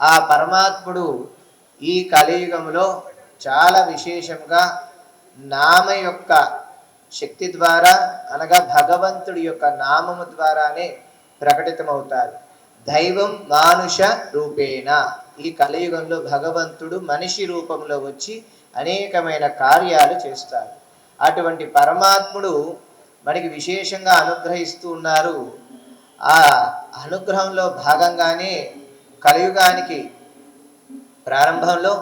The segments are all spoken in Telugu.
ఆ పరమాత్ముడు ఈ కలియుగంలో చాలా విశేషంగా నామ యొక్క శక్తి ద్వారా, అనగా భగవంతుడి యొక్క నామము ద్వారానే ప్రకటితమవుతారు. దైవం మానుష రూపేణ, ఈ కలియుగంలో భగవంతుడు మనిషి రూపంలో వచ్చి అనేకమైన కార్యాలు చేస్తారు. అటువంటి పరమాత్ముడు మనకి విశేషంగా అనుగ్రహిస్తూ ఉన్నారు. ఆ అనుగ్రహంలో భాగంగానే కలియుగానికి ప్రారంభంలో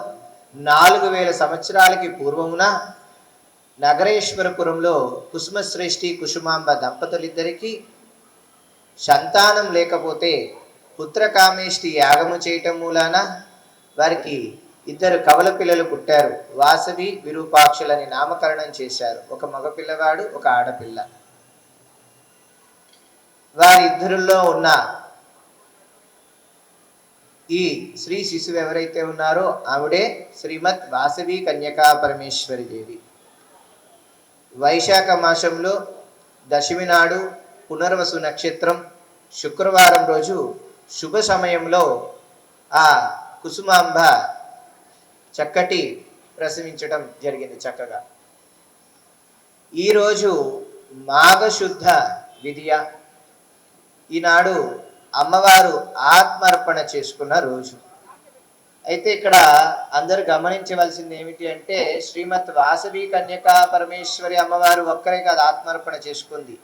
4000 సంవత్సరాలకి పూర్వమున నగరేశ్వరపురంలో కుసుమశ్రేష్ఠి కుసుమాంబ దంపతులిద్దరికీ సంతానం లేకపోతే పుత్రకామేష్టి యాగము చేయటం మూలాన వారికి 2 కవల పిల్లలు పుట్టారు. వాసవి విరూపాక్షులని నామకరణం చేశారు. ఒక మగపిల్లవాడు, ఒక ఆడపిల్ల. వారిద్దరిలో ఉన్న ఈ శ్రీ శిశువు ఎవరైతే ఉన్నారో ఆవిడే శ్రీమద్ వాసవి కన్యకా పరమేశ్వరి దేవి. వైశాఖ మాసంలో దశమి నాడు పునర్వసు నక్షత్రం శుక్రవారం రోజు శుభ సమయంలో ఆ కుసుమాంబ చక్కటి ప్రసవించడం జరిగింది. చక్కగా ఈరోజు మాఘశుద్ధ విధియ, ఈనాడు అమ్మవారు ఆత్మార్పణ చేసుకున్న రోజు. అయితే ఇక్కడ అందరూ గమనించవలసింది ఏమిటి అంటే, శ్రీమద్ వాసవి కన్యకా పరమేశ్వరి అమ్మవారు ఒక్కరే కాదు ఆత్మార్పణ చేసుకుంది.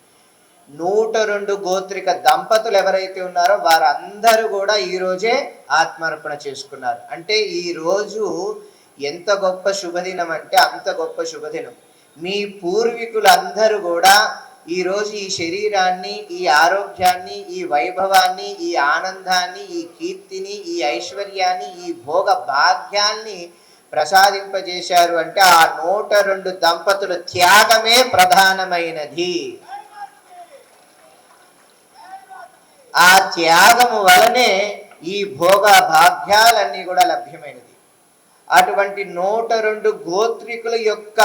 102 గోత్రిక దంపతులు ఎవరైతే ఉన్నారో వారందరూ కూడా ఈరోజే ఆత్మార్పణ చేసుకున్నారు. అంటే ఈరోజు ఎంత గొప్ప శుభదినం అంటే అంత గొప్ప శుభదినం. మీ పూర్వీకులందరూ కూడా ఈరోజు ఈ శరీరాన్ని, ఈ ఆరోగ్యాన్ని, ఈ వైభవాన్ని, ఈ ఆనందాన్ని, ఈ కీర్తిని, ఈ ఐశ్వర్యాన్ని, ఈ భోగ భాగ్యాన్ని ప్రసాదింపజేశారు. అంటే ఆ 102 దంపతుల త్యాగమే ప్రధానమైనది. ఆ త్యాగము వలనే ఈ భోగ భాగ్యాలన్నీ కూడా లభ్యమైనది. అటువంటి 102 గోత్రికుల యొక్క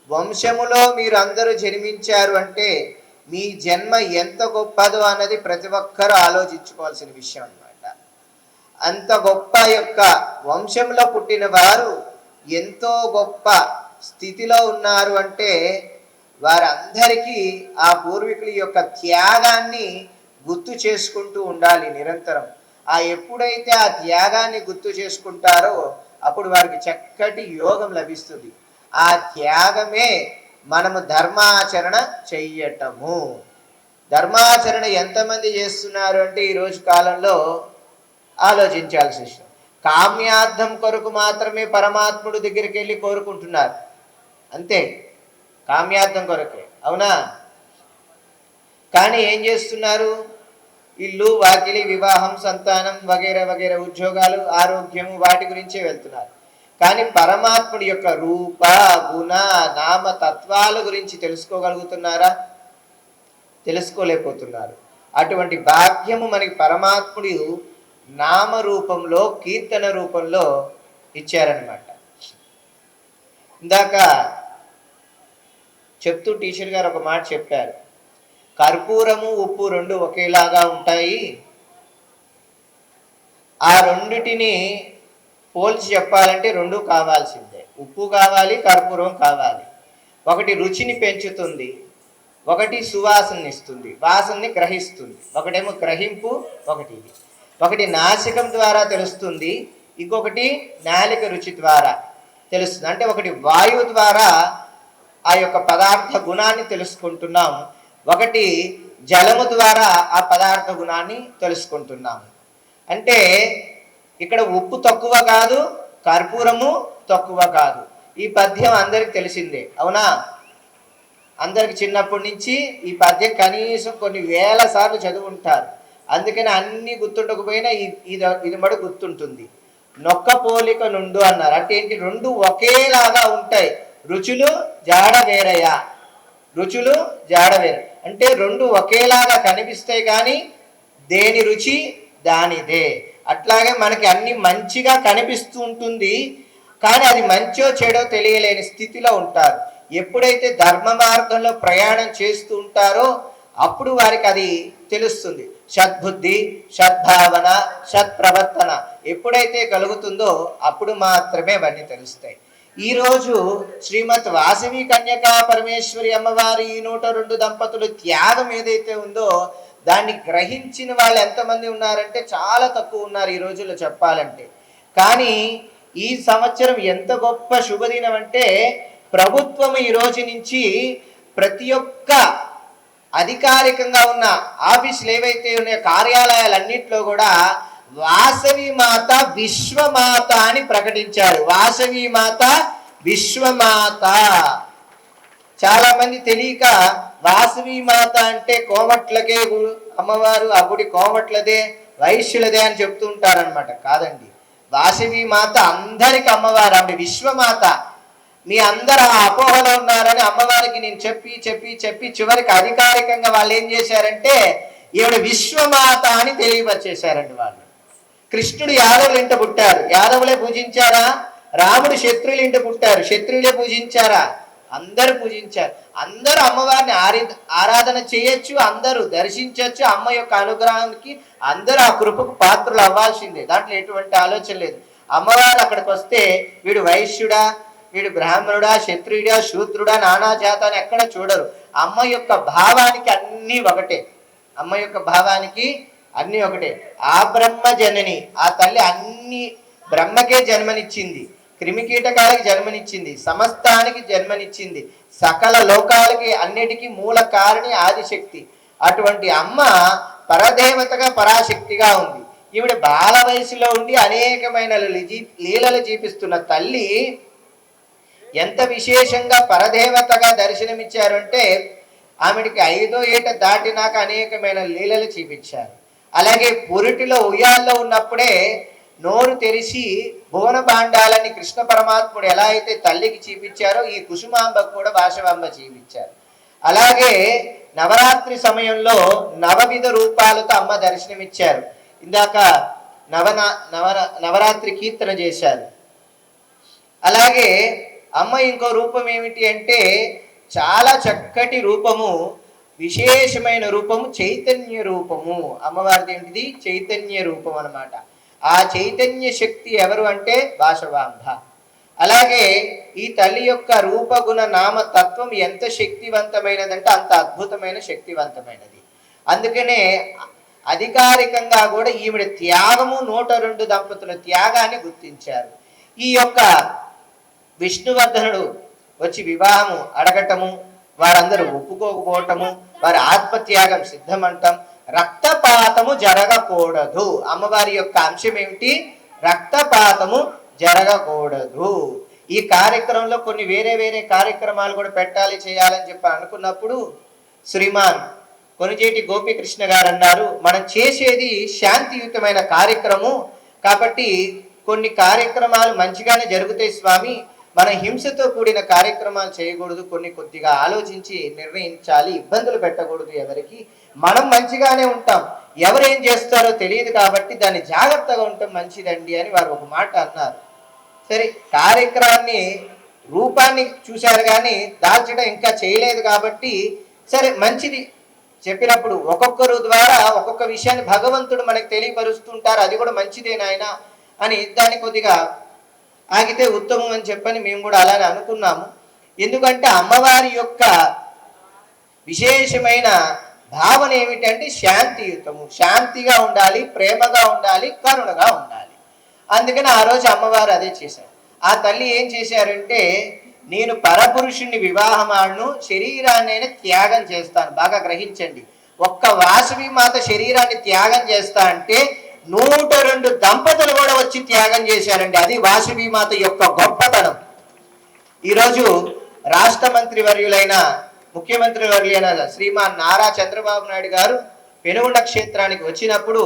వంశములో మీరు అందరూ జన్మించారు అంటే మీ జన్మ ఎంత గొప్పదో అన్నది ప్రతి ఒక్కరూ ఆలోచించుకోవాల్సిన విషయం అన్నమాట. అంత గొప్ప యొక్క వంశంలో పుట్టిన వారు ఎంతో గొప్ప స్థితిలో ఉన్నారు అంటే వారందరికీ ఆ పూర్వీకుల యొక్క త్యాగాన్ని గుర్తు చేసుకుంటూ ఉండాలి నిరంతరం. ఆ ఎప్పుడైతే ఆ త్యాగాన్ని గుర్తు చేసుకుంటారో అప్పుడు వారికి చక్కటి యోగం లభిస్తుంది. ఆ త్యాగమే మనము ధర్మాచరణ చెయ్యటము. ధర్మాచరణ ఎంతమంది చేస్తున్నారు అంటే ఈరోజు కాలంలో ఆలోచించాల్సి విషయం. కామ్యార్థం కొరకు మాత్రమే పరమాత్ముడు దగ్గరికి వెళ్ళి కోరుకుంటున్నారు, అంతే, కామ్యార్థం కొరకే, అవునా? కానీ ఏం చేస్తున్నారు? ఇల్లు, వాకిలి, వివాహం, సంతానం వగైరా వగైరా, ఉద్యోగాలు, ఆరోగ్యము, వాటి గురించే వెళ్తున్నారు. కానీ పరమాత్ముడి యొక్క రూప, గుణ, నామ తత్వాల గురించి తెలుసుకోగలుగుతున్నారా? తెలుసుకోలేకపోతున్నారు. అటువంటి భాగ్యము మనకి పరమాత్ముడు నామ రూపంలో, కీర్తన రూపంలో ఇచ్చారనమాట. ఇందాక చెప్తూ టీచర్ గారు ఒక మాట చెప్పారు, కర్పూరము, ఉప్పు 2 ఒకేలాగా ఉంటాయి. ఆ రెండిటిని పోల్చి చెప్పాలంటే 2 కావాల్సిందే. ఉప్పు కావాలి, కర్పూరం కావాలి. ఒకటి రుచిని పెంచుతుంది, ఒకటి సువాసనని ఇస్తుంది, వాసనని గ్రహిస్తుంది. ఒకటేమో గ్రహింపు, ఒకటి నాసికం ద్వారా తెలుస్తుంది, ఇంకొకటి నాలిక రుచి ద్వారా తెలుస్తుంది. అంటే ఒకటి వాయువు ద్వారా ఆ యొక్క పదార్థ గుణాన్ని తెలుసుకుంటున్నాం, ఒకటి జలము ద్వారా ఆ పదార్థ గుణాన్ని తెలుసుకుంటున్నాము. అంటే ఇక్కడ ఉప్పు తక్కువ కాదు, కర్పూరము తక్కువ కాదు. ఈ పద్యం అందరికి తెలిసిందే, అవునా? అందరికి చిన్నప్పటి నుంచి ఈ పద్యం కనీసం కొన్ని వేల సార్లు చదువుంటారు. అందుకని అన్ని గుర్తుండకపోయినా ఇది మడు గుర్తుంటుంది. నొక్క పోలిక నుండు అన్నారు. అంటే ఏంటి? 2 ఒకేలాగా ఉంటాయి, రుచులు జాడ వేరయ్యా, రుచులు జాడ వేర. అంటే 2 ఒకేలాగా కనిపిస్తాయి కానీ దేని రుచి దానిదే. అట్లాగే మనకి అన్ని మంచిగా కనిపిస్తూ ఉంటుంది కానీ అది మంచో చెడో తెలియలేని స్థితిలో ఉంటారు. ఎప్పుడైతే ధర్మ మార్గంలో ప్రయాణం చేస్తూ ఉంటారో అప్పుడు వారికి అది తెలుస్తుంది. సద్బుద్ధి, సద్భావన, సత్ప్రవర్తన ఎప్పుడైతే కలుగుతుందో అప్పుడు మాత్రమే అవన్నీ తెలుస్తాయి. ఈరోజు శ్రీమద్ వాసవి కన్యకా పరమేశ్వరి అమ్మవారి ఈ 102 దంపతులు త్యాగం ఏదైతే ఉందో దాన్ని గ్రహించిన వాళ్ళు ఎంతమంది ఉన్నారంటే చాలా తక్కువ ఉన్నారు ఈ రోజుల్లో చెప్పాలంటే. కానీ ఈ సంవత్సరం ఎంత గొప్ప శుభదినం అంటే ప్రభుత్వం ఈ రోజు నుంచి ప్రతి ఒక్క అధికారికంగా ఉన్న ఆఫీసులు ఏవైతే ఉన్నాయో కార్యాలయాలన్నింటిలో కూడా వాసవి మాత విశ్వమాత అని ప్రకటించారు. వాసవి మాత విశ్వమాత. చాలా మంది తెలియక వాసవి మాత అంటే కోమట్లకే అమ్మవారు, ఆ గుడి కోమట్లదే వైశ్యులదే అని చెప్తూ ఉంటారనమాట. కాదండి, వాసవి మాత అందరికి అమ్మవారు, ఆవిడ విశ్వమాత. మీ అందరు ఆ అపోహలో ఉన్నారని అమ్మవారికి నేను చెప్పి చెప్పి చెప్పి చివరికి అధికారికంగా వాళ్ళు ఏం చేశారంటే ఈవిడ విశ్వమాత అని తెలియపరిచేశారండి వాళ్ళు. కృష్ణుడు యాదవులు ఇంట పుట్టారు, యాదవులే పూజించారా? రాముడు శత్రువులు ఇంట పుట్టారు, శత్రువులే పూజించారా? అందరూ పూజించారు. అందరూ అమ్మవారిని ఆరాధన చేయొచ్చు, అందరూ దర్శించవచ్చు. అమ్మ యొక్క అనుగ్రహానికి అందరూ ఆ కృపకు పాత్రలు అవ్వాల్సిందే, దాంట్లో ఎటువంటి ఆలోచన లేదు. అమ్మవారు అక్కడికి వస్తే వీడు వైశ్యుడా, వీడు బ్రాహ్మణుడా, క్షత్రియుడా, శూద్రుడా, నానా జాత అని ఎక్కడ చూడరు. అమ్మ యొక్క భావానికి అన్నీ ఒకటే. అమ్మ యొక్క భావానికి అన్నీ ఒకటే. ఆ బ్రహ్మ జనని, ఆ తల్లి అన్ని బ్రహ్మకే జన్మనిచ్చింది, క్రిమికీటకాలకి జన్మనిచ్చింది, సమస్తానికి జన్మనిచ్చింది, సకల లోకాలకి అన్నిటికీ మూల కారణి ఆదిశక్తి. అటువంటి అమ్మ పరదేవతగా పరాశక్తిగా ఉంది. ఈవిడ బాల వయసులో ఉండి అనేకమైన లీలలు చూపిస్తున్న తల్లి ఎంత విశేషంగా పరదేవతగా దర్శనమిచ్చారంటే ఆమెడికి 5వ ఏట దాటినాక అనేకమైన లీలలు చూపించారు. అలాగే పురిటిలో ఉయ్యాల్లో ఉన్నప్పుడే నోరు తెరిచి భువన భాండాలని కృష్ణ పరమాత్ముడు ఎలా అయితే తల్లికి చూపించారో ఈ కుసుమాంబకు కూడా వాసవాంబ చూపించారు. అలాగే నవరాత్రి సమయంలో నవవిధ రూపాలతో అమ్మ దర్శనమిచ్చారు. ఇందాక నవరాత్రి కీర్తన చేశారు. అలాగే అమ్మ ఇంకో రూపం ఏమిటి అంటే చాలా చక్కటి రూపము, విశేషమైన రూపము, చైతన్య రూపము. అమ్మవారిది ఏంటిది? చైతన్య రూపం అన్నమాట. ఆ చైతన్య శక్తి ఎవరు అంటే వాసవాంబ. అలాగే ఈ తల్లి యొక్క రూపగుణ నామ తత్వం ఎంత శక్తివంతమైనదంటే అంత అద్భుతమైన శక్తివంతమైనది. అందుకనే అధికారికంగా కూడా ఈవిడ త్యాగము 102 దంపతుల త్యాగాన్ని గుర్తించారు. ఈ యొక్క విష్ణువర్ధనుడు వచ్చి వివాహము అడగటము, వారందరూ ఒప్పుకోకపోవటము, వారి ఆత్మత్యాగం సిద్ధమంటాం. రక్తపాతము జరగకూడదు. అమ్మవారి యొక్క అంశం ఏమిటి? రక్తపాతము జరగకూడదు. ఈ కార్యక్రమంలో కొన్ని వేరే వేరే కార్యక్రమాలు కూడా పెట్టాలి, చేయాలని చెప్పి అనుకున్నప్పుడు శ్రీమాన్ కొనిజేటి గోపీకృష్ణ గారు అన్నారు, మనం చేసేది శాంతియుతమైన కార్యక్రమం కాబట్టి కొన్ని కార్యక్రమాలు మంచిగానే జరుగుతాయి స్వామి, మన హింసతో కూడిన కార్యక్రమాలు చేయకూడదు, కొన్ని కొద్దిగా ఆలోచించి నిర్ణయించాలి, ఇబ్బందులు పెట్టకూడదు ఎవరికి, మనం మంచిగానే ఉంటాం, ఎవరేం చేస్తారో తెలియదు కాబట్టి దాన్ని జాగ్రత్తగా ఉండటం మంచిదండి అని వారు ఒక మాట అన్నారు. సరే, కార్యక్రమాన్ని రూపాన్ని చూశారు కానీ దాల్చడం ఇంకా చేయలేదు కాబట్టి సరే మంచిది చెప్పినప్పుడు ఒక్కొక్కరు ద్వారా ఒక్కొక్క విషయాన్ని భగవంతుడు మనకు తెలియపరుస్తుంటారు, అది కూడా మంచిదే నాయన అని దాన్ని కొద్దిగా ఆగితే ఉత్తమం అని చెప్పని మేము కూడా అలానే అనుకున్నాము. ఎందుకంటే అమ్మవారి యొక్క విశేషమైన భావన ఏమిటంటే శాంతియుతము, శాంతిగా ఉండాలి, ప్రేమగా ఉండాలి, కరుణగా ఉండాలి. అందుకని ఆ రోజు అమ్మవారు అదే చేశారు. ఆ తల్లి ఏం చేశారంటే నేను పరపురుషుణ్ణి వివాహమాడును, శరీరాన్ని త్యాగం చేస్తాను. బాగా గ్రహించండి, ఒక్క వాసవి మాత శరీరాన్ని త్యాగం చేస్తా అంటే 102 దంపతులు కూడా వచ్చి త్యాగం చేశారండి. అది వాసవి మాత యొక్క గొప్పతనం. ఈరోజు రాష్ట్ర మంత్రి వర్యులైన ముఖ్యమంత్రి వర్యులైన శ్రీమాన్ నారా చంద్రబాబు నాయుడు గారు పెనుగొండ క్షేత్రానికి వచ్చినప్పుడు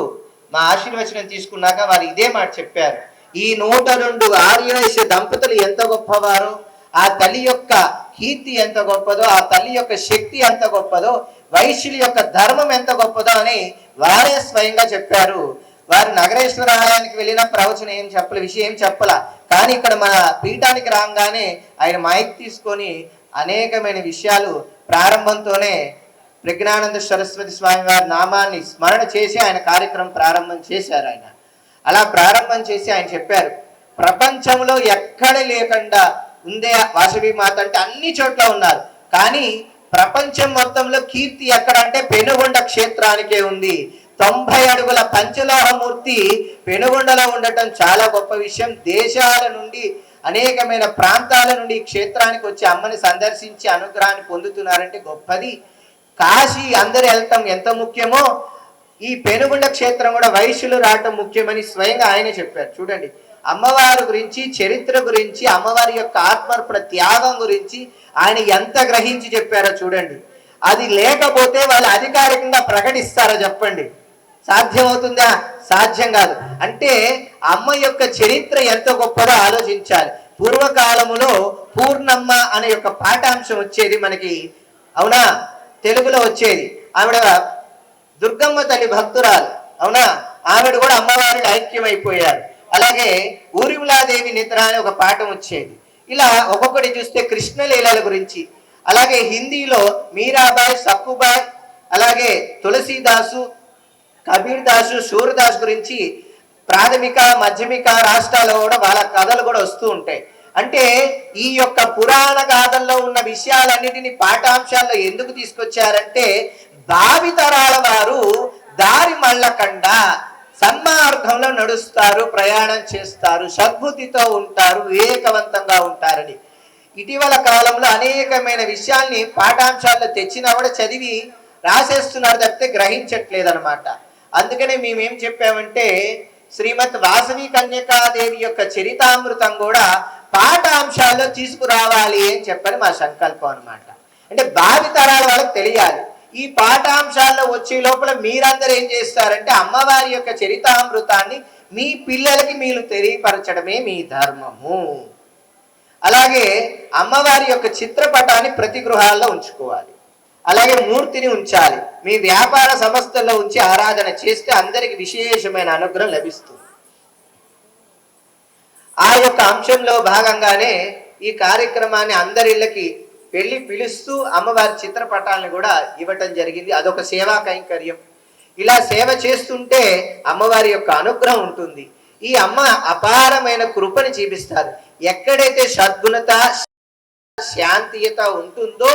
మా ఆశీర్వచనం తీసుకున్నాక వారు ఇదే మాట చెప్పారు, ఈ 102 ఆర్యవైశ్య దంపతులు ఎంత గొప్పవారో, ఆ తల్లి యొక్క కీర్తి ఎంత గొప్పదో, ఆ తల్లి యొక్క శక్తి ఎంత గొప్పదో, వైశ్యుల యొక్క ధర్మం ఎంత గొప్పదో అని వారే స్వయంగా చెప్పారు. వారు నగరేశ్వర ఆలయానికి వెళ్ళిన ప్రవచనం ఏం చెప్పలే, విషయం ఏం చెప్పలా, కానీ ఇక్కడ మన పీఠానికి రాగానే ఆయన మైక్ తీసుకొని అనేకమైన విషయాలు ప్రారంభంతోనే ప్రజ్ఞానంద సరస్వతి స్వామి వారి నామాన్ని స్మరణ చేసి ఆయన కార్యక్రమం ప్రారంభం చేశారు. ఆయన అలా ప్రారంభం చేసి ఆయన చెప్పారు, ప్రపంచంలో ఎక్కడ లేకుండా ఉందే వాసవి మాత అంటే అన్ని చోట్ల ఉన్నారు, కానీ ప్రపంచం మొత్తంలో కీర్తి ఎక్కడ అంటే పెనుగొండ క్షేత్రానికే ఉంది. 90 అడుగుల పంచలోహమూర్తి పెనుగొండలో ఉండటం చాలా గొప్ప విషయం. దేశాల నుండి అనేకమైన ప్రాంతాల నుండి క్షేత్రానికి వచ్చి అమ్మని సందర్శించి అనుగ్రహాన్ని పొందుతున్నారంటే గొప్పది. కాశీ అందరు వెళ్తాం ఎంత ముఖ్యమో ఈ పెనుగొండ క్షేత్రం కూడా వైశ్యులు రావటం ముఖ్యమని స్వయంగా ఆయనే చెప్పారు. చూడండి, అమ్మవారి గురించి, చరిత్ర గురించి, అమ్మవారి యొక్క ఆత్మర్పణ త్యాగం గురించి ఆయన ఎంత గ్రహించి చెప్పారో చూడండి. అది లేకపోతే వాళ్ళు అధికారికంగా ప్రకటిస్తారో చెప్పండి, సాధ్యమవుతుందా? సాధ్యం కాదు. అంటే అమ్మ యొక్క చరిత్ర ఎంత గొప్పదో ఆలోచించాలి. పూర్వకాలములో పూర్ణమ్మ అనే యొక్క పాఠాంశం వచ్చేది మనకి, అవునా, తెలుగులో వచ్చేది. ఆవిడ దుర్గమ్మ తల్లి భక్తురాలు, అవునా, ఆవిడ కూడా అమ్మవారిలో ఐక్యమైపోయారు. అలాగే ఊరిమిలాదేవి నిద్ర అనే ఒక పాఠం వచ్చేది. ఇలా ఒక్కొక్కటి చూస్తే కృష్ణలీలల గురించి, అలాగే హిందీలో మీరాబాయ్, సక్కుబాయ్, అలాగే తులసీదాసు, కబీర్ దాసు, సూర్యదాస్ గురించి ప్రాథమిక మాధ్యమిక రాష్ట్రాల్లో కూడా వాళ్ళ కథలు కూడా వస్తూ ఉంటాయి. అంటే ఈ యొక్క పురాణ గాథల్లో ఉన్న విషయాలన్నిటిని పాఠాంశాల్లో ఎందుకు తీసుకొచ్చారంటే భావితరాల వారు దారి మళ్ళకుండా సన్మార్గంలో నడుస్తారు, ప్రయాణం చేస్తారు, సద్బుద్ధితో ఉంటారు, వివేకవంతంగా ఉంటారని. ఇటీవల కాలంలో అనేకమైన విషయాల్ని పాఠాంశాల్లో తెచ్చినా కూడా చదివి రాసేస్తున్నారు తప్పితే గ్రహించట్లేదు అనమాట. అందుకనే మేమేం చెప్పామంటే శ్రీమద్ వాసవి కన్యకాదేవి యొక్క చరితామృతం కూడా పాఠాంశాల్లో తీసుకురావాలి అని చెప్పని మా సంకల్పం అనమాట. అంటే భావితరాల వాళ్ళకి తెలియాలి. ఈ పాఠాంశాల్లో వచ్చే లోపల మీరందరూ ఏం చేస్తారంటే అమ్మవారి యొక్క చరితామృతాన్ని మీ పిల్లలకి మీరు తెలియపరచడమే మీ ధర్మము. అలాగే అమ్మవారి యొక్క చిత్రపటాన్ని ప్రతి గృహాల్లో ఉంచుకోవాలి. అలాగే మూర్తిని ఉంచాలి. మీ వ్యాపార సంస్థల్లో ఉంచి ఆరాధన చేస్తే అందరికి విశేషమైన అనుగ్రహం లభిస్తుంది. ఆ యొక్క అంశంలో భాగంగానే ఈ కార్యక్రమాన్ని అందరిళ్ళకి వెళ్ళి పిలుస్తూ అమ్మవారి చిత్రపటాలను కూడా ఇవ్వటం జరిగింది. అదొక సేవా కైంకర్యం. ఇలా సేవ చేస్తుంటే అమ్మవారి యొక్క అనుగ్రహం ఉంటుంది. ఈ అమ్మ అపారమైన కృపని చూపిస్తారు. ఎక్కడైతే సద్గుణత, శాంతియత ఉంటుందో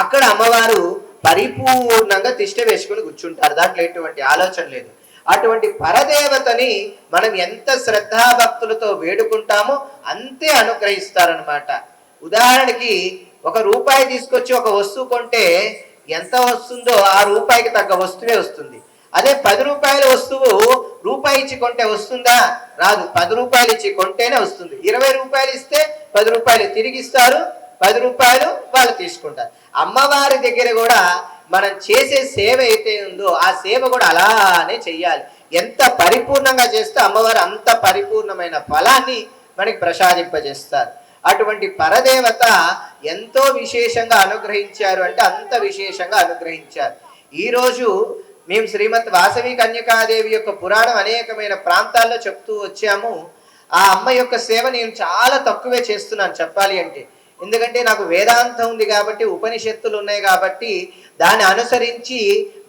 అక్కడ అమ్మవారు పరిపూర్ణంగా తిష్ట వేసుకుని కూర్చుంటారు. దాంట్లో ఎటువంటి ఆలోచన లేదు. అటువంటి పరదేవతని మనం ఎంత శ్రద్ధాభక్తులతో వేడుకుంటామో అంతే అనుగ్రహిస్తారనమాట. ఉదాహరణకి ₹1 తీసుకొచ్చి ఒక వస్తువు కొంటే ఎంత వస్తుందో ఆ రూపాయికి తగ్గ వస్తువే వస్తుంది. అదే ₹10 వస్తువు రూపాయి ఇచ్చి కొంటే వస్తుందా? రాదు. ₹10 ఇచ్చి కొంటేనే వస్తుంది. ₹20 ఇస్తే ₹10 తిరిగి ఇస్తారు, ₹10 వాళ్ళు తీసుకుంటారు. అమ్మవారి దగ్గర కూడా మనం చేసే సేవ అయితే ఉందో ఆ సేవ కూడా అలానే చెయ్యాలి. ఎంత పరిపూర్ణంగా చేస్తే అమ్మవారు అంత పరిపూర్ణమైన ఫలాన్ని మనకి ప్రసాదింపజేస్తారు. అటువంటి పరదేవత ఎంతో విశేషంగా అనుగ్రహించారు అంటే అంత విశేషంగా అనుగ్రహించారు. ఈరోజు మేము శ్రీమద్ వాసవి కన్యకాదేవి యొక్క పురాణం అనేకమైన ప్రాంతాల్లో చెప్తూ వచ్చాము. ఆ అమ్మ యొక్క సేవ నేను చాలా తక్కువే చేస్తున్నాను చెప్పాలి అంటే. ఎందుకంటే నాకు వేదాంతం ఉంది కాబట్టి, ఉపనిషత్తులు ఉన్నాయి కాబట్టి దాన్ని అనుసరించి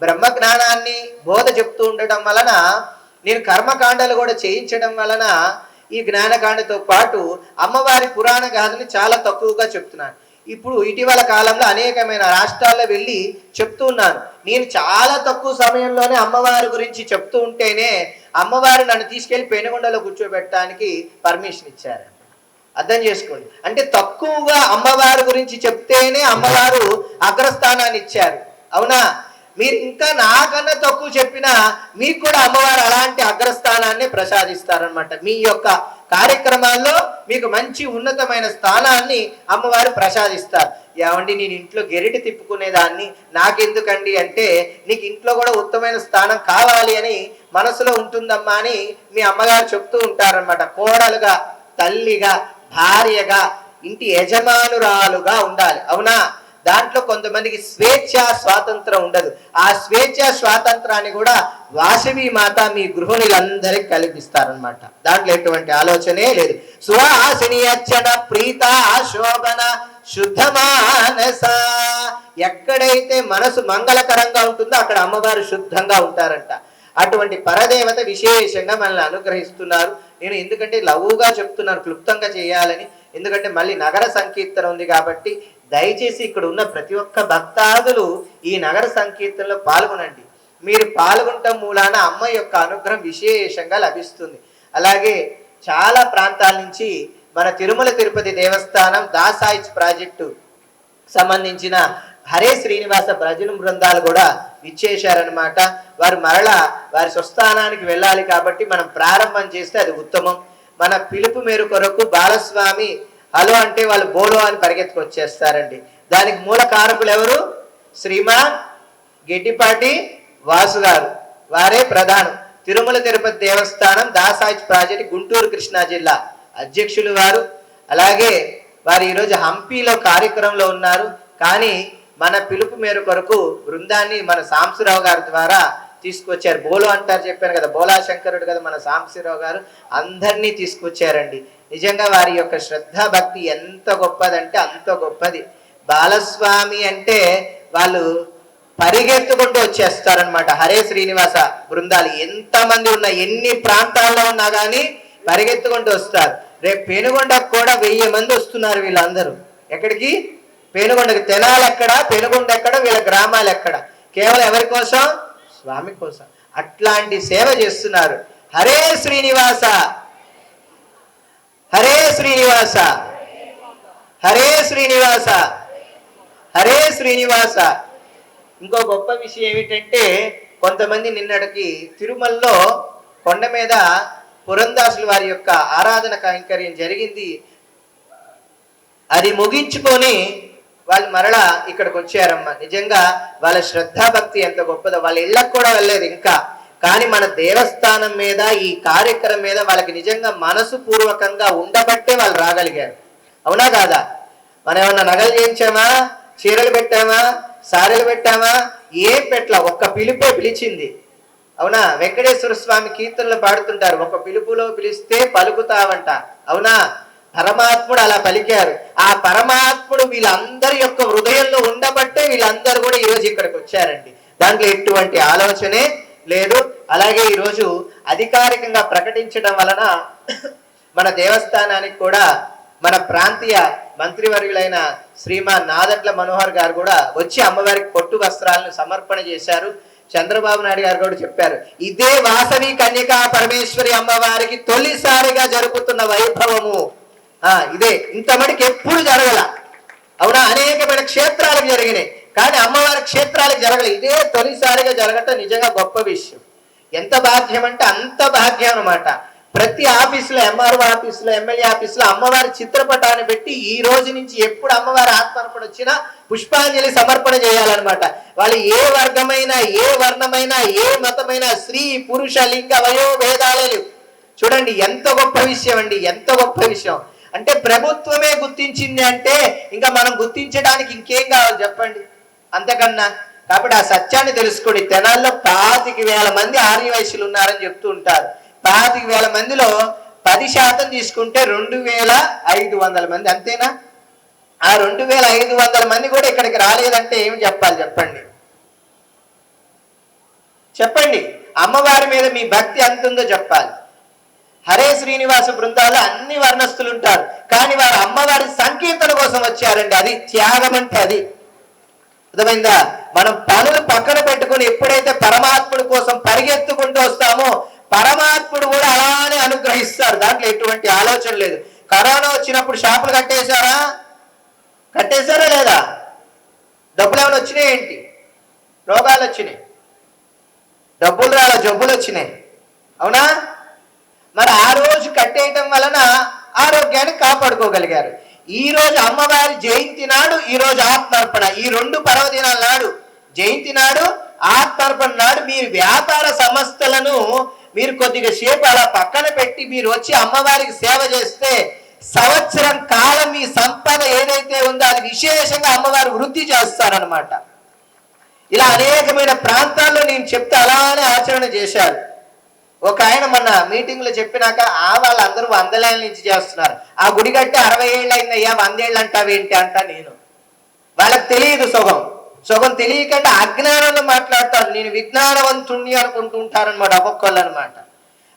బ్రహ్మజ్ఞానాన్ని బోధ చెప్తూ ఉండటం వలన, నేను కర్మకాండలు కూడా చేయించడం వలన ఈ జ్ఞానకాండతో పాటు అమ్మవారి పురాణ గాథని చాలా తక్కువగా చెప్తున్నాను. ఇప్పుడు ఇటీవల కాలంలో అనేకమైన రాష్ట్రాల్లో వెళ్ళి చెప్తూ ఉన్నాను. నేను చాలా తక్కువ సమయంలోనే అమ్మవారి గురించి చెప్తూ ఉంటేనే అమ్మవారు నన్ను తీసుకెళ్లి పెనుగొండలో కూర్చోబెట్టడానికి పర్మిషన్ ఇచ్చారు. అర్థం చేసుకోండి. అంటే తక్కువగా అమ్మవారి గురించి చెప్తేనే అమ్మవారు అగ్రస్థానాన్ని ఇచ్చారు. అవునా? మీరు ఇంకా నాకన్నా తక్కువ చెప్పినా మీకు కూడా అమ్మవారు అలాంటి అగ్రస్థానాన్ని ప్రసాదిస్తారనమాట. మీ యొక్క కార్యక్రమాల్లో మీకు మంచి ఉన్నతమైన స్థానాన్ని అమ్మవారు ప్రసాదిస్తారు. ఏమండి, నేను ఇంట్లో గెరిటి తిప్పుకునేదాన్ని నాకెందుకండి అంటే, నీకు ఇంట్లో కూడా ఉత్తమైన స్థానం కావాలి అని మనసులో ఉంటుందమ్మా అని మీ అమ్మగారు చెప్తూ ఉంటారనమాట. కోడలుగా, తల్లిగా, భార్యగా, ఇంటి యజమానురాలుగా ఉండాలి. అవునా? దాంట్లో కొంతమందికి స్వేచ్ఛ స్వాతంత్రం ఉండదు. ఆ స్వేచ్ఛ స్వాతంత్రాన్ని కూడా వాసవి మాత మీ గృహిణులందరికీ కల్పిస్తారనమాట. దాంట్లో ఎటువంటి ఆలోచనే లేదు. సువాసిని అర్చన ప్రీత శోభన శుద్ధ మానస. ఎక్కడైతే మనసు మంగళకరంగా ఉంటుందో అక్కడ అమ్మవారు శుద్ధంగా ఉంటారంట. అటువంటి పరదేవత విశేషంగా మనల్ని అనుగ్రహిస్తున్నారు. నేను ఎందుకంటే లఘువుగా చెప్తున్నాను, క్లుప్తంగా చేయాలని. ఎందుకంటే మళ్ళీ నగర సంకీర్తన ఉంది కాబట్టి దయచేసి ఇక్కడ ఉన్న ప్రతి ఒక్క భక్తాదులు ఈ నగర సంకీర్తనలో పాల్గొనండి. మీరు పాల్గొనటం మూలాన అమ్మ యొక్క అనుగ్రహం విశేషంగా లభిస్తుంది. అలాగే చాలా ప్రాంతాల నుంచి మన తిరుమల తిరుపతి దేవస్థానం దాసాయిచ్ ప్రాజెక్టు సంబంధించిన హరే శ్రీనివాస భజన బృందాలు కూడా ఇచ్చేశారనమాట. వారు మరలా వారి స్వస్థానానికి వెళ్ళాలి కాబట్టి మనం ప్రారంభం చేస్తే అది ఉత్తమం. మన పిలుపు మేరు కొరకు బాలస్వామి హలో అంటే వాళ్ళు బోలో అని పరిగెత్తుకొచ్చేస్తారండి. దానికి మూల కారకులు ఎవరు? శ్రీమాన్ గెట్టిపాటి వాసు గారు, వారే ప్రధానం. తిరుమల తిరుపతి దేవస్థానం దాసాయిచ్ ప్రాజెక్ట్ గుంటూరు కృష్ణా జిల్లా అధ్యక్షులు వారు. అలాగే వారు ఈరోజు హంపీలో కార్యక్రమంలో ఉన్నారు. కానీ మన పిలుపు మేర కొరకు బృందాన్ని మన సాంబశివరావు గారి ద్వారా తీసుకొచ్చారు. బోలో అంటారు చెప్పాను కదా, బోలా శంకరుడు కదా మన సాంబశివరావు గారు, అందరినీ తీసుకొచ్చారండి. నిజంగా వారి యొక్క శ్రద్ధ భక్తి ఎంత గొప్పదంటే అంత గొప్పది. బాలస్వామి అంటే వాళ్ళు పరిగెత్తుకుంటూ వచ్చేస్తారనమాట. హరే శ్రీనివాస బృందాలు ఎంతమంది ఉన్నా, ఎన్ని ప్రాంతాల్లో ఉన్నా కానీ పరిగెత్తుకుంటూ వస్తారు. రేపు పెనుగొండకు కూడా 1000 మంది వస్తున్నారు వీళ్ళందరూ. ఎక్కడికి? పెనుగొండకి. తెనాలి ఎక్కడ, పెనుగొండ ఎక్కడ, వీళ్ళ గ్రామాలు ఎక్కడ? కేవలం ఎవరి కోసం? స్వామి కోసం. అట్లాంటి సేవ చేస్తున్నారు. హరే శ్రీనివాస, హరే శ్రీనివాస, హరే శ్రీనివాస, హరే శ్రీనివాస. ఇంకో గొప్ప విషయం ఏమిటంటే, కొంతమంది నిన్నటికి తిరుమలలో కొండ మీద పురందాసులు వారి యొక్క ఆరాధన కైంకర్యం జరిగింది. అది ముగించుకొని వాళ్ళు మరలా ఇక్కడికి వచ్చారమ్మా. నిజంగా వాళ్ళ శ్రద్ధాభక్తి ఎంత గొప్పదో. వాళ్ళ ఇళ్ళకు కూడా వెళ్ళలేదు ఇంకా. కానీ మన దేవస్థానం మీద, ఈ కార్యక్రమం మీద వాళ్ళకి నిజంగా మనసు పూర్వకంగా ఉండబట్టే వాళ్ళు రాగలిగారు. అవునా కాదా? మనం ఏమన్నా నగలు చేయించామా, చీరలు పెట్టామా, సారెలు పెట్టామా? ఏం పెట్టలా, ఒక్క పిలుపే పిలిచింది. అవునా? వెంకటేశ్వర స్వామి కీర్తనలు పాడుతుంటారు, ఒక పిలుపులో పిలిస్తే పలుకుతావంట. అవునా? పరమాత్ముడు అలా పలికారు. ఆ పరమాత్ముడు వీళ్ళందరి యొక్క హృదయంలో ఉండబట్టే వీళ్ళందరూ కూడా ఈరోజు ఇక్కడికి వచ్చారండి. దాంట్లో ఎటువంటి ఆలోచనే లేదు. అలాగే ఈరోజు అధికారికంగా ప్రకటించడం వలన మన దేవస్థానానికి కూడా మన ప్రాంతీయ మంత్రివర్యులైన శ్రీమాన్ నాదెండ్ల మనోహర్ గారు కూడా వచ్చి అమ్మవారికి పొట్టు వస్త్రాలను సమర్పణ చేశారు. చంద్రబాబు నాయుడు గారు కూడా చెప్పారు, ఇదే వాసవి కన్యకా పరమేశ్వరి అమ్మవారికి తొలిసారిగా జరుపుతున్న వైభవము. ఇదే, ఇంతమటికి ఎప్పుడు జరగల. అవునా? అనేకమైన క్షేత్రాలకు జరిగినాయి, కానీ అమ్మవారి క్షేత్రాలకు జరగలేదు. ఇదే తొలిసారిగా జరగటం నిజంగా గొప్ప విషయం. ఎంత భాగ్యం అంటే అంత భాగ్యం అనమాట. ప్రతి ఆఫీసులో, ఎంఆర్ఓ ఆఫీసులో, ఎమ్మెల్యే ఆఫీసులో అమ్మవారి చిత్రపటాన్ని పెట్టి ఈ రోజు నుంచి ఎప్పుడు అమ్మవారి ఆత్మర్పణ వచ్చినా పుష్పాంజలి సమర్పణ చేయాలన్నమాట. వాళ్ళు ఏ వర్గమైనా, ఏ వర్ణమైనా, ఏ మతమైనా, స్త్రీ పురుష లింగ వయోభేదాలే లేవు. చూడండి ఎంత గొప్ప విషయం అండి, ఎంత గొప్ప విషయం. అంటే ప్రభుత్వమే గుర్తించింది అంటే ఇంకా మనం గుర్తించడానికి ఇంకేం కావాలి చెప్పండి అంతకన్నా. కాబట్టి ఆ సత్యాన్ని తెలుసుకోండి. తెనాల్లో 25,000 మంది ఆర్య వైశ్యులు ఉన్నారని చెప్తూ ఉంటారు. 25,000 మందిలో 10% తీసుకుంటే 2,500 మంది, అంతేనా? ఆ 2,500 మంది కూడా ఇక్కడికి రాలేదంటే ఏమి చెప్పాలి చెప్పండి? చెప్పండి. అమ్మవారి మీద మీ భక్తి ఎంత ఉందో చెప్పాలి. హరే శ్రీనివాస బృందాలు అన్ని వర్ణస్తులు ఉంటారు, కానీ వారు అమ్మవారి సంకీర్తన కోసం వచ్చారండి. అది త్యాగం అంటే అది. అర్థమైందా? మనం పనులు పక్కన పెట్టుకుని ఎప్పుడైతే పరమాత్ముడి కోసం పరిగెత్తుకుంటూ వస్తామో పరమాత్ముడు కూడా అలానే అనుగ్రహిస్తారు. దాంట్లో ఎటువంటి ఆలోచన లేదు. కరోనా వచ్చినప్పుడు షాపులు కట్టేశారా? కట్టేశారా లేదా? డబ్బులు ఏమైనా వచ్చినాయి ఏంటి? రోగాలు వచ్చినాయి, డబ్బులు రాల, జబ్బులు వచ్చినాయి. అవునా? మరి ఆ రోజు కట్టేయటం వలన ఆరోగ్యాన్ని కాపాడుకోగలిగారు. ఈ రోజు అమ్మవారి జయంతి నాడు, ఈ రోజు ఆత్మార్పణ, ఈ 2 పర్వదినాల నాడు, జయంతి నాడు, ఆత్మార్పణ నాడు మీరు వ్యాపార సంస్థలను మీరు కొద్దిగా సేపు అలా పక్కన పెట్టి మీరు వచ్చి అమ్మవారికి సేవ చేస్తే సంవత్సరం కాలం మీ సంపద ఏదైతే ఉందో అది విశేషంగా అమ్మవారు వృద్ధి చేస్తారనమాట. ఇలా అనేకమైన ప్రాంతాల్లో నేను చెప్తే అలానే ఆచరణ చేశారు. ఒక ఆయన మొన్న మీటింగ్లో చెప్పినాక వాళ్ళందరూ 100 ఏళ్ళ నుంచి చేస్తున్నారు, ఆ గుడి కట్టి 60 ఏళ్ళు అయిందయ్యా 100 ఏళ్ళు అంటావేంటి అంట. నేను వాళ్ళకి తెలియదు సొగం తెలియకుండా అజ్ఞానంలో మాట్లాడతారు. నేను విజ్ఞానవంతుణ్ణి అనుకుంటూ ఉంటారనమాట ఒక్కొక్కళ్ళు అనమాట.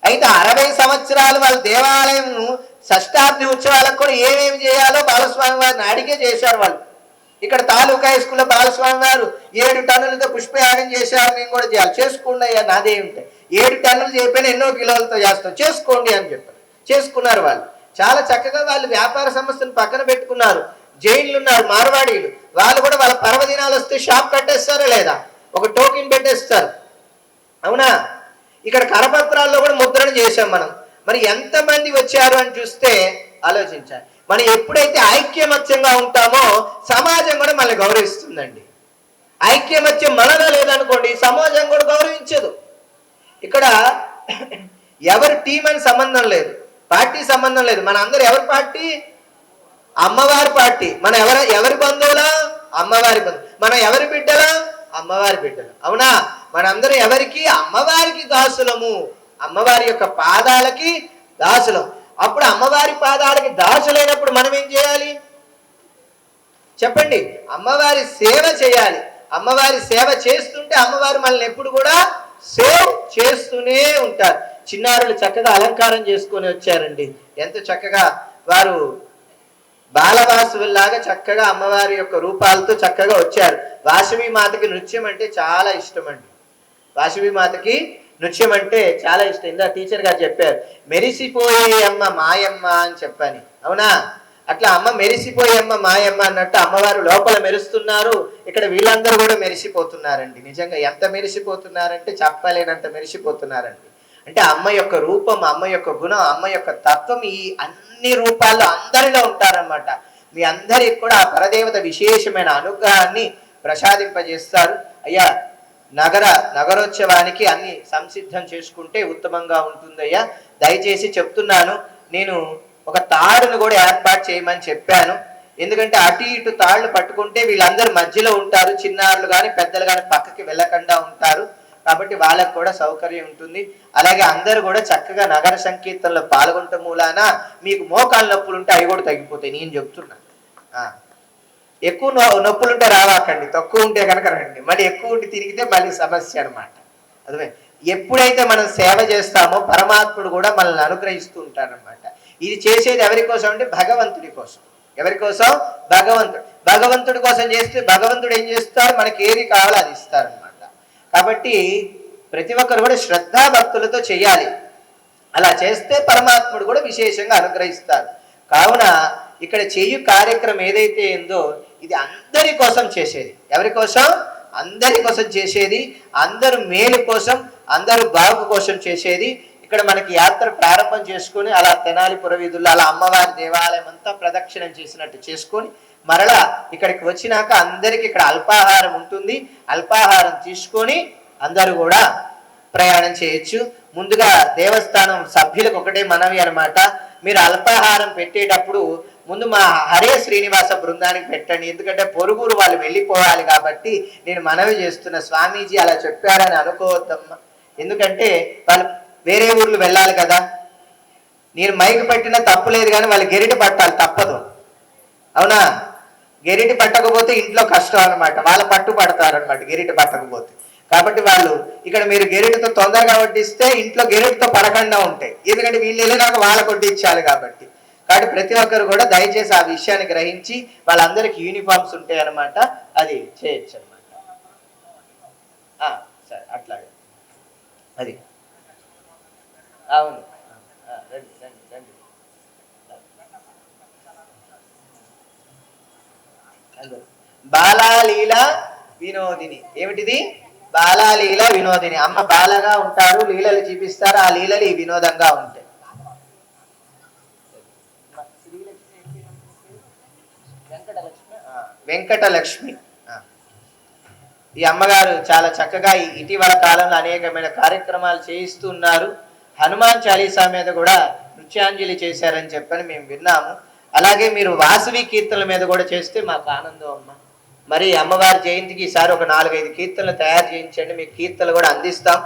అయితే 60 సంవత్సరాలు వాళ్ళ దేవాలయం షష్టాబ్ది ఉత్సవాలకు కూడా ఏమేమి చేయాలో బాలస్వామి వారిని అడిగే చేశారు వాళ్ళు. ఇక్కడ తాలూకా హై స్కూల్లో బాలస్వామి వారు 7 టన్నులతో పుష్పయాగం చేశారు, నేను కూడా చేయాలి. చేసుకోండి అయ్యా, నాదే ఉంటాయి. 7 టన్నులు చెప్పిన ఎన్నో కిలోలతో చేస్తాం, చేసుకోండి అని చెప్పారు. చేసుకున్నారు వాళ్ళు. చాలా చక్కగా వాళ్ళు వ్యాపార సంస్థను పక్కన పెట్టుకున్నారు. జైన్లు ఉన్నారు మార్వాడీలు, వాళ్ళు కూడా వాళ్ళ పర్వదినాలు వస్తే షాప్ కట్టేస్తారా లేదా, ఒక టోకెన్ పెట్టేస్తారు. అవునా? ఇక్కడ కరపత్రాల్లో కూడా ముద్రణ చేశాం మనం. మరి ఎంతమంది వచ్చారు అని చూస్తే ఆలోచించాలి. మనం ఎప్పుడైతే ఐక్యమత్యంగా ఉంటామో సమాజం కూడా మనల్ని గౌరవిస్తుందండి. ఐక్యమత్యం మనలో లేదనుకోండి సమాజం కూడా గౌరవించదు. ఇక్కడ ఎవరి టీం అని సంబంధం లేదు, పార్టీ సంబంధం లేదు. మన అందరూ ఎవరి పార్టీ? అమ్మవారి పార్టీ. మన ఎవరి బంధువులా? అమ్మవారి బంధువు. మనం ఎవరి బిడ్డలా? అమ్మవారి బిడ్డలు. అవునా? మనందరం ఎవరికి? అమ్మవారికి దాసులము, అమ్మవారి యొక్క పాదాలకి దాసులం. అప్పుడు అమ్మవారి పాదాలకి దాసులైనప్పుడు మనం ఏం చేయాలి చెప్పండి? అమ్మవారి సేవ చేయాలి. అమ్మవారి సేవ చేస్తుంటే అమ్మవారు మనల్ని ఎప్పుడు కూడా సేవ్ చేస్తూనే ఉంటారు. చిన్నారులు చక్కగా అలంకారం చేసుకొని వచ్చారండి. ఎంత చక్కగా వారు బాలవాసువుల్లాగా చక్కగా అమ్మవారి యొక్క రూపాలతో చక్కగా వచ్చారు. వాసవి మాతకి నృత్యం అంటే చాలా ఇష్టం అండి. వాసవి మాతకి నృత్యం అంటే చాలా ఇష్టం. ఇందా టీచర్ గారు చెప్పారు, మెరిసిపోయే అమ్మ మాయమ్మ అని చెప్పని. అవునా? అట్లా అమ్మ మెరిసిపోయే అమ్మ మాయమ్మ అన్నట్టు అమ్మవారు లోపల మెరుస్తున్నారు, ఇక్కడ వీళ్ళందరూ కూడా మెరిసిపోతున్నారండి. నిజంగా ఎంత మెరిసిపోతున్నారంటే చెప్పలేనంత మెరిసిపోతున్నారండి. అంటే అమ్మ యొక్క రూపం, అమ్మ యొక్క గుణం, అమ్మ యొక్క తత్వం ఈ అన్ని రూపాల్లో అందరిలో ఉంటారన్నమాట. మీ అందరికి కూడా ఆ పరదేవత విశేషమైన అనుగ్రహాన్ని ప్రసాదింపజేస్తారు. అయ్యా నగరోత్సవానికి అన్ని సంసిద్ధం చేసుకుంటే ఉత్తమంగా ఉంటుందయ్యా. దయచేసి చెప్తున్నాను, నేను ఒక తాడును కూడా ఏర్పాటు చేయమని చెప్పాను. ఎందుకంటే అటు ఇటు తాళ్ళు పట్టుకుంటే వీళ్ళందరూ మధ్యలో ఉంటారు, చిన్నారులు కానీ పెద్దలు కానీ పక్కకి వెళ్ళకుండా ఉంటారు. కాబట్టి వాళ్ళకు కూడా సౌకర్యం ఉంటుంది. అలాగే అందరూ కూడా చక్కగా నగర సంకీర్తనలో పాల్గొనటం మూలాన మీకు మోకాలు నొప్పులు ఉంటే అవి కూడా తగ్గిపోతాయి. నేను చెప్తున్నా, ఎక్కువ నొప్పులుంటే రావాకండి, తక్కువ ఉంటే కనుక రండి. మళ్ళీ ఎక్కువ ఉండి తిరిగితే మళ్ళీ సమస్య అనమాట. అదే ఎప్పుడైతే మనం సేవ చేస్తామో పరమాత్ముడు కూడా మనల్ని అనుగ్రహిస్తూ ఉంటారనమాట. ఇది చేసేది ఎవరి కోసం అంటే భగవంతుడి కోసం. ఎవరి కోసం? భగవంతుడి కోసం చేస్తే భగవంతుడు ఏం చేస్తారు? మనకి ఏది కావాలో అది ఇస్తారనమాట. కాబట్టి ప్రతి ఒక్కరు కూడా శ్రద్ధాభక్తులతో చేయాలి. అలా చేస్తే పరమాత్ముడు కూడా విశేషంగా అనుగ్రహిస్తారు. కావున ఇక్కడ చేయు కార్యక్రమం ఏదైతే ఉందో ఇది అందరి కోసం చేసేది. ఎవరి కోసం? అందరి కోసం చేసేది, అందరు మేలు కోసం, అందరూ బాగు కోసం చేసేది. ఇక్కడ మనకి యాత్ర ప్రారంభం చేసుకొని అలా తెనాలి పురవీధుల్లో అలా అమ్మవారి దేవాలయం అంతా ప్రదక్షిణం చేసినట్టు చేసుకొని మరలా ఇక్కడికి వచ్చినాక అందరికి ఇక్కడ అల్పాహారం ఉంటుంది. అల్పాహారం తీసుకొని అందరూ కూడా ప్రయాణం చేయొచ్చు. ముందుగా దేవస్థానం సభ్యులకు ఒకటే మనవి అనమాట, మీరు అల్పాహారం పెట్టేటప్పుడు ముందు మా హరే శ్రీనివాస బృందానికి పెట్టండి. ఎందుకంటే పొరుగురు వాళ్ళు వెళ్ళిపోవాలి కాబట్టి నేను మనవి చేస్తున్న, స్వామీజీ అలా చెప్పారని అనుకోవద్దమ్మా. ఎందుకంటే వాళ్ళు వేరే ఊర్లు వెళ్ళాలి కదా. నేను మైకు పెట్టినా తప్పులేదు కానీ వాళ్ళు గెరిటి పట్టాలి, తప్పదు. అవునా? గెరిటి పట్టకపోతే ఇంట్లో కష్టం అనమాట, వాళ్ళ పట్టు పడతారనమాట గెరిటి పట్టకపోతే. కాబట్టి వాళ్ళు ఇక్కడ మీరు గెరిటితో తొందరగా వడ్డిస్తే ఇంట్లో గెరిటితో పడకుండా ఉంటాయి. ఎందుకంటే వీళ్ళు వెళ్ళినాక వాళ్ళకు వడ్డించాలి కాబట్టి. కాబట్టి ప్రతి ఒక్కరు కూడా దయచేసి ఆ విషయాన్ని గ్రహించి వాళ్ళందరికీ యూనిఫామ్స్ ఉంటాయి అనమాట, అది చేయొచ్చు అనమాట. సరే అట్లాగే అది అవును. రండి రండి రండి. బాలాలీల వినోదిని. ఏమిటిది? బాలాలీల వినోదిని. అమ్మ బాలగా ఉంటారు, లీలలు చూపిస్తారు, ఆ లీలలు ఈ వినోదంగా ఉంటాయి. వెంకటలక్ష్మి. ఈ అమ్మగారు చాలా చక్కగా ఇటీవల కాలంలో అనేకమైన కార్యక్రమాలు చేయిస్తూ ఉన్నారు. హనుమాన్ చాలీసా మీద కూడా నృత్యాంజలి చేశారని చెప్పని మేము విన్నాము. అలాగే మీరు వాసవి కీర్తనల మీద కూడా చేస్తే మాకు ఆనందం అమ్మ. మరి అమ్మవారి జయంతికి ఈసారి ఒక 4-5 కీర్తనలు తయారు చేయించండి, మీకు కీర్తనలు కూడా అందిస్తాం.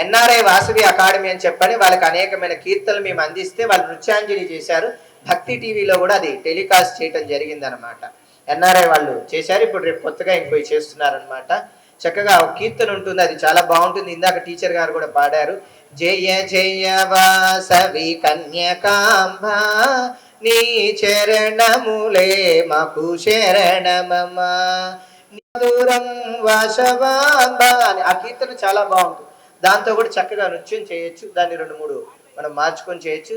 ఎన్ఆర్ఐ వాసవి అకాడమీ అని చెప్పని వాళ్ళకి అనేకమైన కీర్తనలు మేము అందిస్తే వాళ్ళు నృత్యాంజలి చేశారు. భక్తి టీవీలో కూడా అది టెలికాస్ట్ చేయటం జరిగిందనమాట. ఎన్ఆర్ఐ వాళ్ళు చేశారు. ఇప్పుడు రేపు కొత్తగా ఇంకోటి చేస్తున్నారనమాట. చక్కగా ఒక కీర్తన ఉంటుంది, అది చాలా బాగుంటుంది. ఇందాక టీచర్ గారు కూడా పాడారు. జయ జయ వాసవి కన్యకాంబ నీ చరణములే మాకు శరణమమా మధురం వాసవాంబ అని ఆ కీర్తన చాలా బాగుంటుంది. దాంతో కూడా చక్కగా నృత్యం చేయొచ్చు. దాన్ని 2, 3 మనం మార్చుకొని చేయొచ్చు.